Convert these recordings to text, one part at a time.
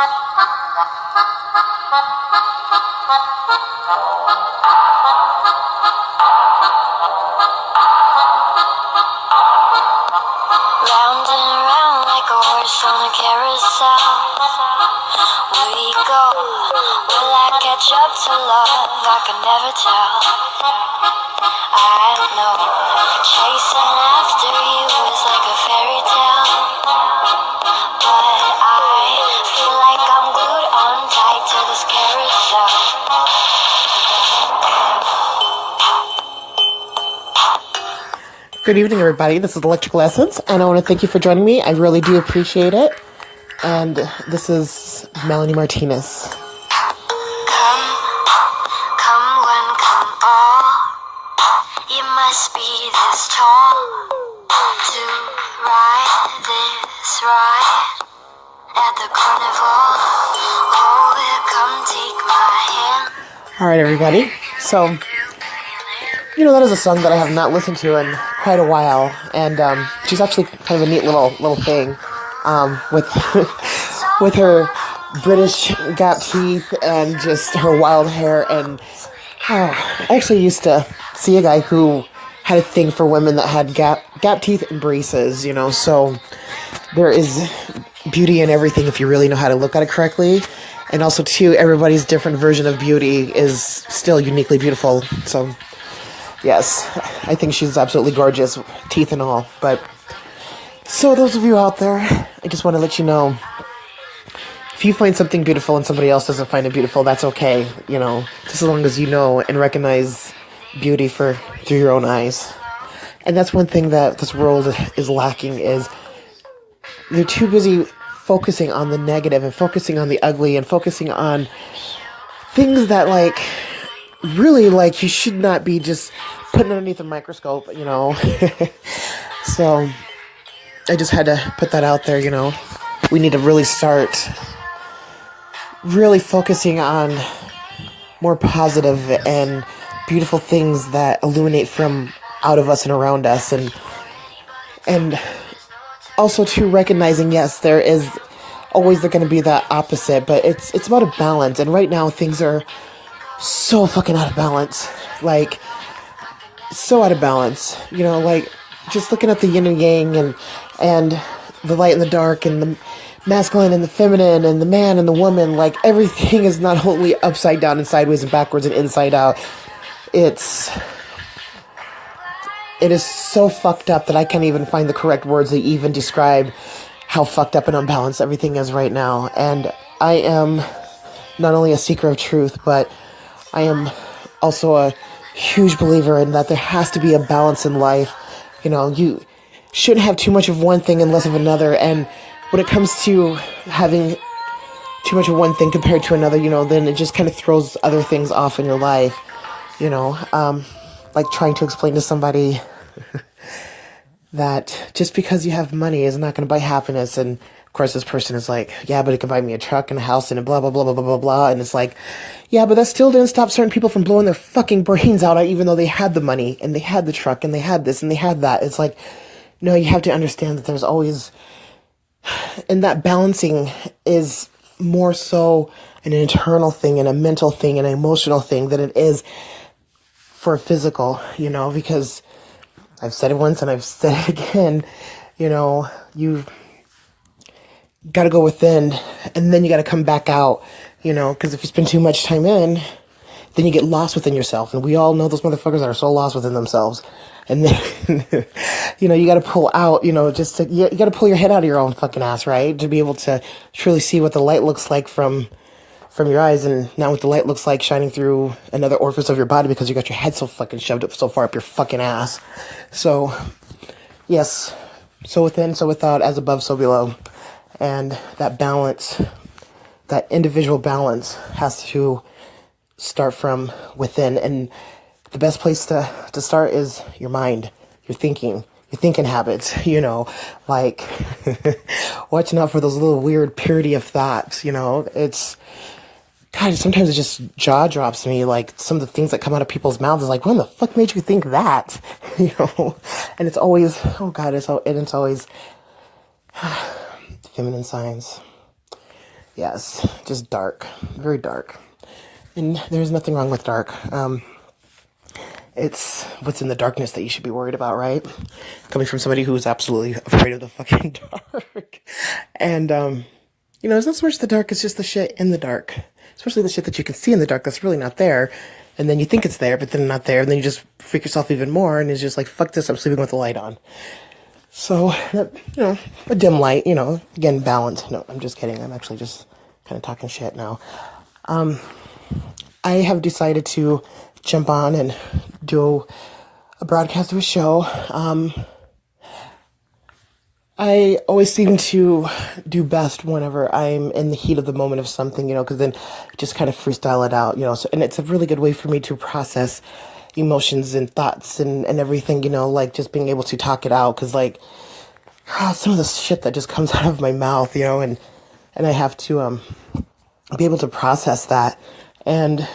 Round and round like a horse on a carousel we go. Will I catch up to love? I can never tell. I know chasing after you is like a fairy tale, but I feel like I'm glued on tight to this carousel. Good evening, everybody. This is Electrical Essence, and I want to thank you for joining me. I really do appreciate it. And this is Melanie Martinez. Come all. You must be this tall to ride this ride at the carnival. Oh, come take my hand. All right, everybody. So, that is a song that I have not listened to in quite a while, and she's actually kind of a neat little thing, with with her British gap teeth and just her wild hair. And I actually used to see a guy who had a thing for women that had gap teeth and braces. So there is beauty in everything if you really know how to look at it correctly. And also, too, everybody's different version of beauty is still uniquely beautiful. So yes, I think she's absolutely gorgeous, teeth and all. But so those of you out there, I just want to let you know, if you find something beautiful and somebody else doesn't find it beautiful, that's okay. Just as long as you know and recognize beauty through your own eyes. And that's one thing that this world is lacking, is they're too busy focusing on the negative and focusing on the ugly and focusing on things that, really, you should not be just putting underneath a microscope, So I just had to put that out there. We need to really start focusing on more positive and beautiful things that illuminate from out of us and around us, and also too recognizing, yes, there is always going to be that opposite, but it's about a balance. And right now things are so fucking out of balance, so out of balance, just looking at the yin and yang and the light and the dark and the masculine and the feminine and the man and the woman, everything is not only upside down and sideways and backwards and inside out. It is so fucked up that I can't even find the correct words to even describe how fucked up and unbalanced everything is right now. And I am not only a seeker of truth, but I am also a huge believer in that there has to be a balance in life. You shouldn't have too much of one thing and less of another. And when it comes to having too much of one thing compared to another, then it just kind of throws other things off in your life. Like trying to explain to somebody that just because you have money is not going to buy happiness. And of course, this person is like, yeah, but it can buy me a truck and a house and a blah, blah, blah, blah, blah, blah, blah. And it's like, yeah, but that still didn't stop certain people from blowing their fucking brains out, even though they had the money and they had the truck and they had this and they had that. It's like, no, you have to understand that there's always, and that balancing is more so an internal thing and a mental thing and an emotional thing than it is for a physical, because I've said it once and I've said it again, you've got to go within and then you got to come back out, because if you spend too much time in, then you get lost within yourself. And we all know those motherfuckers that are so lost within themselves. And then, you got to pull out, you got to pull your head out of your own fucking ass, right? To be able to truly see what the light looks like from your eyes, and not what the light looks like shining through another orifice of your body because you got your head so fucking shoved up so far up your fucking ass. So, yes, so within, so without, as above, so below. And that balance, that individual balance has to start from within. And the best place to start is your mind, your thinking habits, watching out for those little weird purity of thoughts, it's, God, sometimes it just jaw drops me, some of the things that come out of people's mouths is like, when the fuck made you think that, and it's always, it's always feminine signs. Yes, just dark, very dark. And there's nothing wrong with dark. It's what's in the darkness that you should be worried about, right? Coming from somebody who is absolutely afraid of the fucking dark. And, it's not so much the dark, it's just the shit in the dark. Especially the shit that you can see in the dark that's really not there. And then you think it's there, but then not there. And then you just freak yourself even more. And it's just like, fuck this, I'm sleeping with the light on. So, a dim light, again, balance. No, I'm just kidding. I'm actually just kind of talking shit now. I have decided to jump on and do a broadcast of a show. I always seem to do best whenever I'm in the heat of the moment of something, because then just kind of freestyle it out, so, and it's a really good way for me to process emotions and thoughts and everything, like just being able to talk it out, because some of the shit that just comes out of my mouth, and I have to be able to process that. And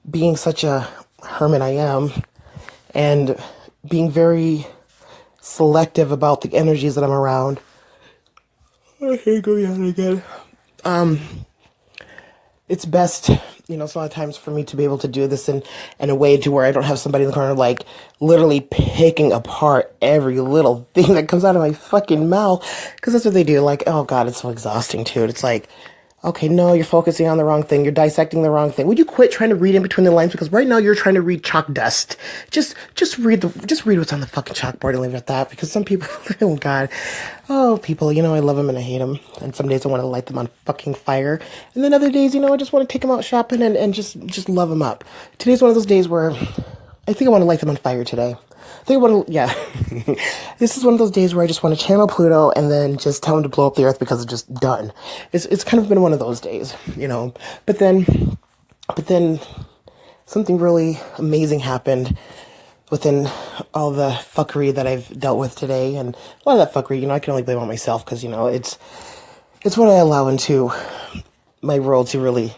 being such a hermit I am, and being very selective about the energies that I'm around. I can't go yet again. It's best, a lot of times for me to be able to do this in a way to where I don't have somebody in the corner, like, literally picking apart every little thing that comes out of my fucking mouth. Because that's what they do. Like, oh God, it's so exhausting too. It's like, okay, no, you're focusing on the wrong thing. You're dissecting the wrong thing. Would you quit trying to read in between the lines? Because right now you're trying to read chalk dust. Just read what's on the fucking chalkboard and leave it at that. Because some people, oh God, people, I love them and I hate them. And some days I want to light them on fucking fire. And then other days, I just want to take them out shopping and just love them up. Today's one of those days where I think I want to light them on fire today. I think I want to, yeah. This is one of those days where I just want to channel Pluto and then just tell him to blow up the earth because it's just done. It's kind of been one of those days, But then something really amazing happened within all the fuckery that I've dealt with today. And a lot of that fuckery, I can only blame on myself because, it's what I allow into my world to really,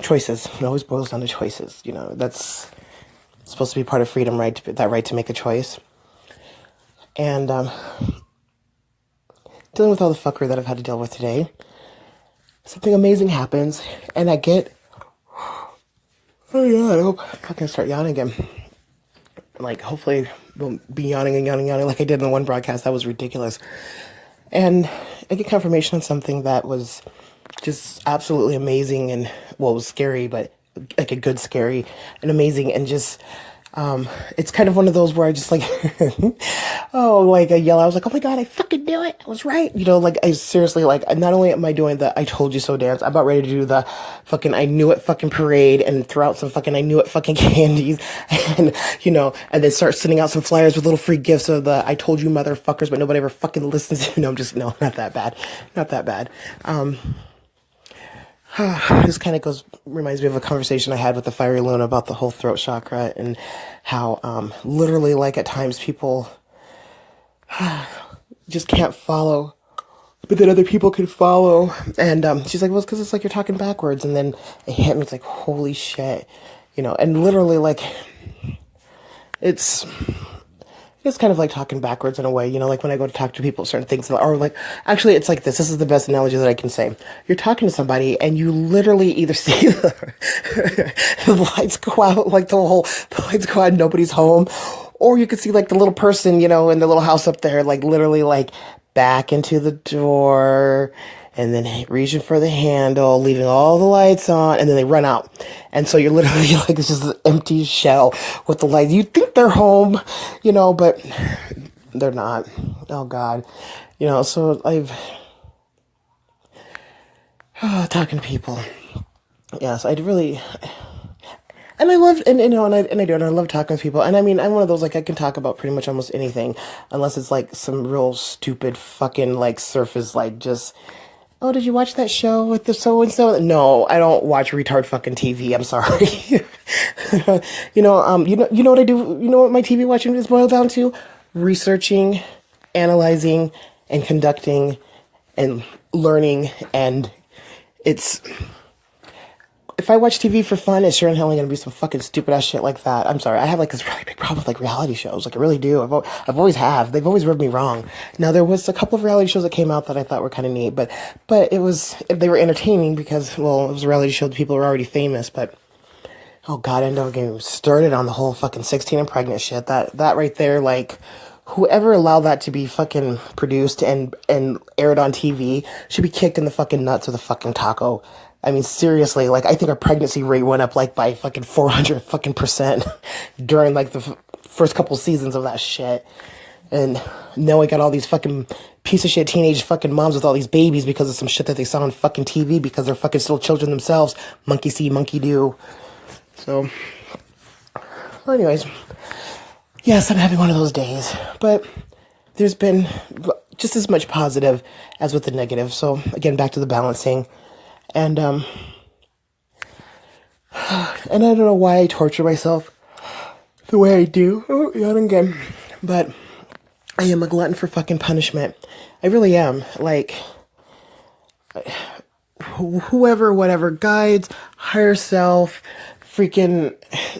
choices. It always boils down to choices, that's supposed to be part of freedom, right? That right to make a choice. And dealing with all the fuckery that I've had to deal with today, something amazing happens, and I get, oh yeah, I hope I can start yawning again. Like, hopefully, I won't be yawning and yawning like I did in the one broadcast. That was ridiculous. And I get confirmation on something that was just absolutely amazing, and, well, it was scary, but like a good scary and amazing, and just it's kind of one of those where I just like I yell, I was like, oh my God, I fucking knew it, I was right, like I seriously, like, not only am I doing the I told you so dance, I'm about ready to do the fucking I knew it fucking parade and throw out some fucking I knew it fucking candies, and and then start sending out some flyers with little free gifts of the I told you motherfuckers, but nobody ever fucking listens. No, not that bad. This kind of reminds me of a conversation I had with the Fiery Luna about the whole throat chakra, and how, literally, like, at times people just can't follow, but then other people can follow. And, she's like, well, it's because it's like you're talking backwards. And then it hit me, it's like, holy shit, and literally, like, it's kind of like talking backwards in a way, like when I go to talk to people, certain things, or like, actually, it's like this is the best analogy that I can say. You're talking to somebody and you literally either see the lights go out, like the lights go out and nobody's home, or you could see like the little person, in the little house up there, like literally like back into the door, and then reaching for the handle, leaving all the lights on, and then they run out. And so you're literally like, it's just an empty shell with the lights. You think they're home, but they're not. Oh God. So I've, talking to people. Yes, I'd really, and I love, and I love talking to people. And I mean, I'm one of those, like, I can talk about pretty much almost anything, unless it's like some real stupid fucking like surface, like just, oh, did you watch that show with the so-and-so? No, I don't watch retard fucking TV. I'm sorry. You know what I do? You know what my TV watching is boiled down to? Researching, analyzing, and conducting, and learning. And it's if I watch TV for fun, it's sure and hell gonna be some fucking stupid ass shit like that. I'm sorry. I have like this really big problem with like reality shows. Like I really do. I've always have. They've always rubbed me wrong. Now there was a couple of reality shows that came out that I thought were kind of neat, but they were entertaining because, well, it was a reality show. The people were already famous, but oh god, I ended up getting started on the whole fucking 16 and pregnant shit. That right there, like, whoever allowed that to be fucking produced and aired on TV should be kicked in the fucking nuts with a fucking taco. I mean, seriously, like, I think our pregnancy rate went up, like, by fucking 400 fucking percent during, like, the first couple seasons of that shit. And now we got all these fucking piece of shit teenage fucking moms with all these babies because of some shit that they saw on fucking TV because they're fucking still children themselves. Monkey see, monkey do. So, well, anyways, yes, I'm having one of those days, but there's been just as much positive as with the negative. So, again, back to the balancing. And I don't know why I torture myself the way I do. Oh, yawning again. But I am a glutton for fucking punishment. I really am. Like, whoever, whatever, guides, higher self, freaking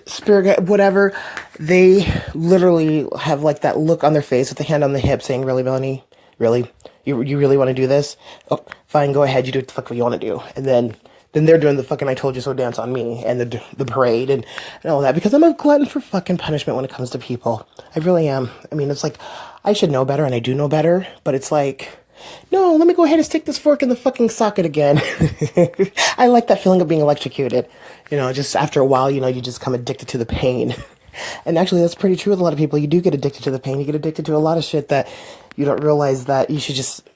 spirit guide, whatever, they literally have like that look on their face with the hand on the hip saying, really, Melanie? Really? You really want to do this? Oh, fine, go ahead, you do what the fuck you want to do. And then they're doing the fucking I told you so dance on me and the parade and all that because I'm a glutton for fucking punishment when it comes to people. I really am. I mean, it's like, I should know better and I do know better, but it's like, no, let me go ahead and stick this fork in the fucking socket again. I like that feeling of being electrocuted. You know, just after a while, you know, you just become addicted to the pain. And actually, that's pretty true with a lot of people. You do get addicted to the pain. You get addicted to a lot of shit that you don't realize that you should just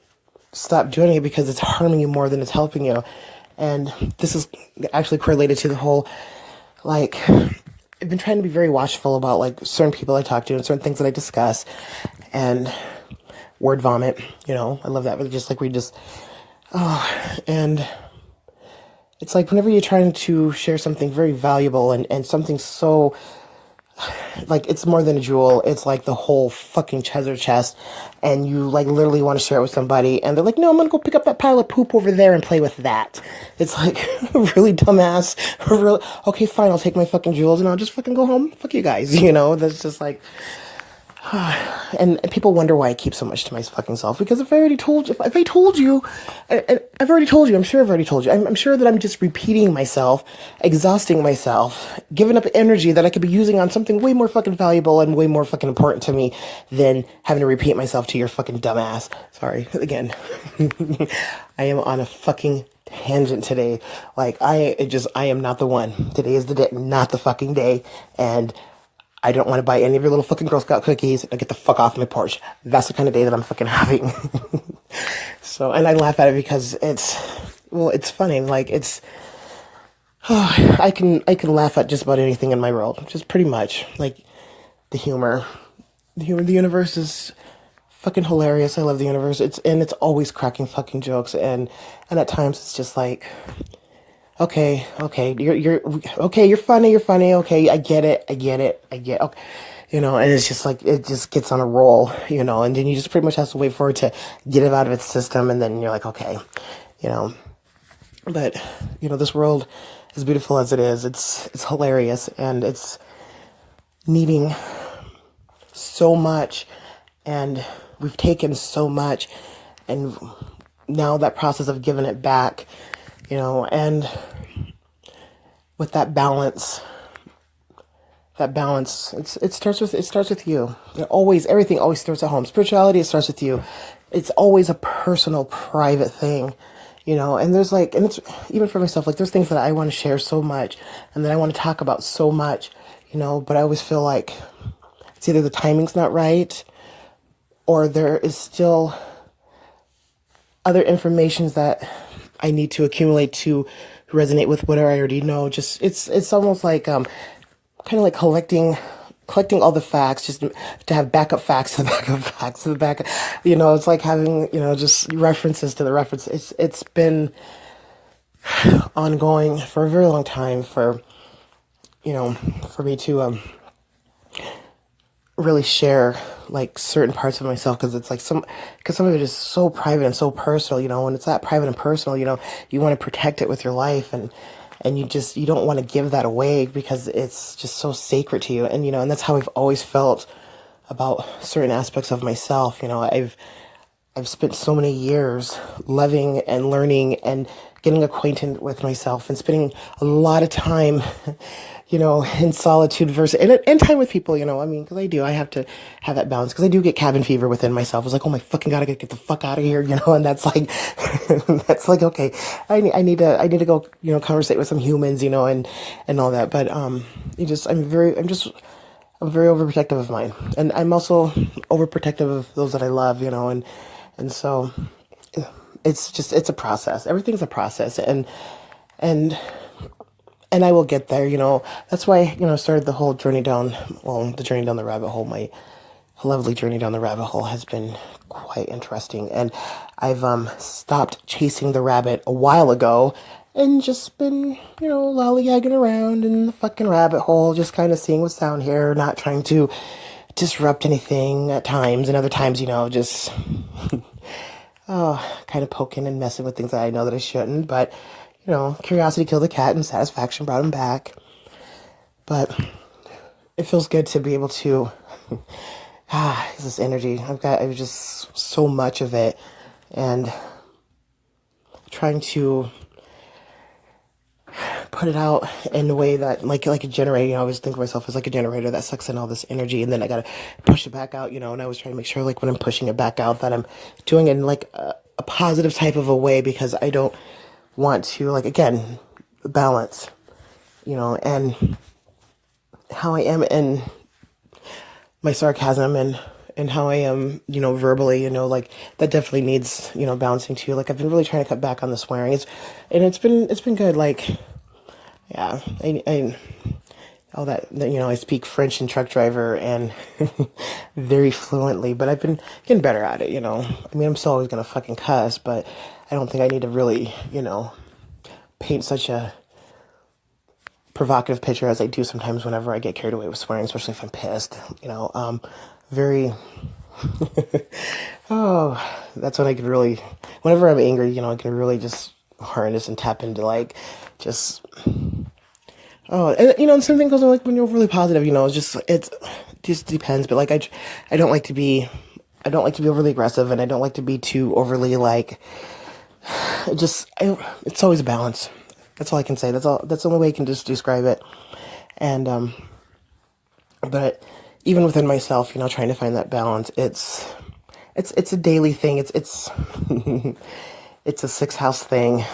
stop doing it because it's harming you more than it's helping you. And this is actually correlated to the whole, like, I've been trying to be very watchful about, like, certain people I talk to and certain things that I discuss. And word vomit, you know, I love that. But just like and it's like whenever you're trying to share something very valuable and something so, like, it's more than a jewel, it's like the whole fucking treasure chest, and you, like, literally want to share it with somebody, and they're like, no, I'm gonna go pick up that pile of poop over there and play with that. It's like, really dumbass, really, okay, fine, I'll take my fucking jewels and I'll just fucking go home, fuck you guys, you know, that's just like, and people wonder why I keep so much to my fucking self, because if I already told you, I've already told you, I'm sure I've already told you, I'm sure that I'm just repeating myself, exhausting myself, giving up energy that I could be using on something way more fucking valuable and way more fucking important to me than having to repeat myself to your fucking dumbass. Sorry, again, I am on a fucking tangent today. Like, I am not the one. Today is the day, not the fucking day, and I don't want to buy any of your little fucking Girl Scout cookies and get the fuck off my porch. That's the kind of day that I'm fucking having. So, and I laugh at it because it's funny. Like, I can laugh at just about anything in my world. Just pretty much. Like, the humor. The universe is fucking hilarious. I love the universe. It's always cracking fucking jokes. And at times it's just like, okay, you're funny, okay, I get it, okay. You know, and it's just like, it just gets on a roll, you know, and then you just pretty much have to wait for it to get it out of its system, and then you're like, okay, you know. But, you know, this world, as beautiful as it is, it's hilarious, and it's needing so much, and we've taken so much, and now that process of giving it back, you know, and with that balance, it starts with you. Everything always starts at home. Spirituality, it starts with you. It's always a personal, private thing, you know, and there's like, and it's even for myself, like, there's things that I want to share so much and that I want to talk about so much, you know, but I always feel like it's either the timing's not right or there is still other informations that I need to accumulate to resonate with whatever I already know. Just, it's almost like, kind of like collecting all the facts just to have backup facts to the backup facts to the backup, you know, it's like having, you know, just references to the reference. It's been ongoing for a very long time for, you know, for me to, really share like certain parts of myself, because it's like because some of it is so private and so personal, you know, when it's that private and personal, you know, you want to protect it with your life, and and you don't want to give that away because it's just so sacred to you. And, and that's how I've always felt about certain aspects of myself. I've spent so many years loving and learning and getting acquainted with myself and spending a lot of time, in solitude versus, and time with people, because I have to have that balance, because I do get cabin fever within myself. It's like, oh my fucking God, I gotta get the fuck out of here, and that's like, okay, I need to go, conversate with some humans, and all that. But, I'm very overprotective of mine. And I'm also overprotective of those that I love, and so it's a process. Everything's a process. And I will get there, that's why, I started the whole journey down, the journey down the rabbit hole. My lovely journey down the rabbit hole has been quite interesting. And I've, stopped chasing the rabbit a while ago and just been, lollygagging around in the fucking rabbit hole, just kind of seeing what's down here, not trying to disrupt anything at times. And other times, just, kind of poking and messing with things that I know that I shouldn't. But, curiosity killed the cat and satisfaction brought him back. But it feels good to be able to, this energy. I've just so much of it, and trying to put it out in a way that, like a generator, I always think of myself as like a generator that sucks in all this energy, and then I gotta push it back out, and I was trying to make sure, like, when I'm pushing it back out, that I'm doing it in, like, a positive type of a way, because I don't want to, like, again, balance, and how I am in my sarcasm, and how I am, verbally, like, that definitely needs, balancing too. Like, I've been really trying to cut back on the swearing. It's been good. Like, yeah, I all that, I speak French and truck driver and very fluently, but I've been getting better at it, I'm still always going to fucking cuss, but I don't think I need to really, paint such a provocative picture as I do sometimes whenever I get carried away with swearing, especially if I'm pissed, very, that's when I can really, whenever I'm angry, I can really just harness and tap into, like, just, and something goes on, like, when you're really positive, it just depends, but, like, I don't like to be overly aggressive, and I don't like to be too overly, like, it's always a balance. That's all I can say. That's the only way I can just describe it. And, but even within myself, trying to find that balance, it's a daily thing. It's it's a 6th house thing,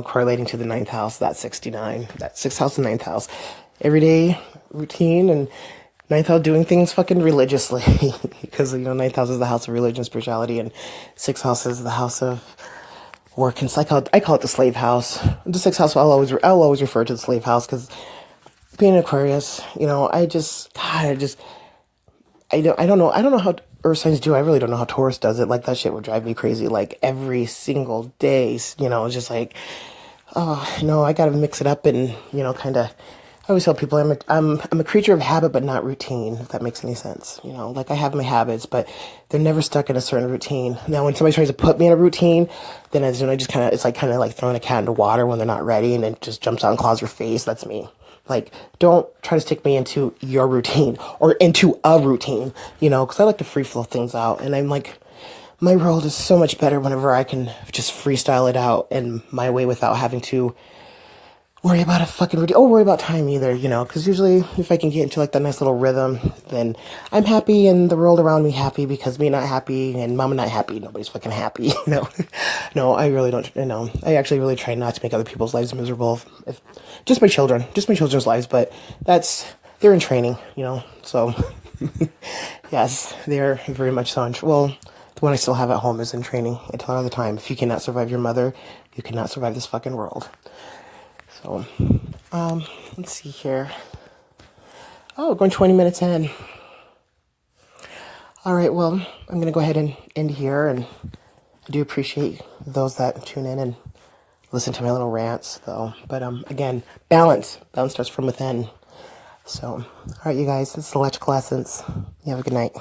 correlating to the 9th house, that's 69, that 6th house and 9th house, everyday routine, and 9th house doing things fucking religiously, because, 9th house is the house of religion, spirituality, and 6th house is the house of work. And so I call it the slave house. The 6th house, I'll always refer to the slave house, because being an Aquarius, I don't know how earth signs do. I really don't know how Taurus does it. Like, that shit would drive me crazy. Like, every single day, it's just like, oh no, I gotta mix it up, and kind of. I always tell people I'm a creature of habit, but not routine, if that makes any sense. Like, I have my habits, but they're never stuck in a certain routine. Now, when somebody tries to put me in a routine, then I just it's like throwing a cat into water when they're not ready, and it just jumps out and claws your face. That's me. Like, don't try to stick me into your routine or into a routine, because I like to free flow things out. And I'm like, my world is so much better whenever I can just freestyle it out in my way without having to worry about a fucking routine or worry about time either, because usually if I can get into, like, that nice little rhythm, then I'm happy and the world around me happy, because me not happy and mama not happy, nobody's fucking happy, No, I really don't, I actually really try not to make other people's lives miserable, if just my children's lives, but they're in training, so, yes, they're very much so well, the one I still have at home is in training. I tell her all the time, if you cannot survive your mother, you cannot survive this fucking world. So, let's see here. Oh, we're going 20 minutes in. All right, well, I'm going to go ahead and end here, and I do appreciate those that tune in and listen to my little rants, though. But, again, balance. Balance starts from within. So, all right, you guys, this is Electrical Essence. You have a good night.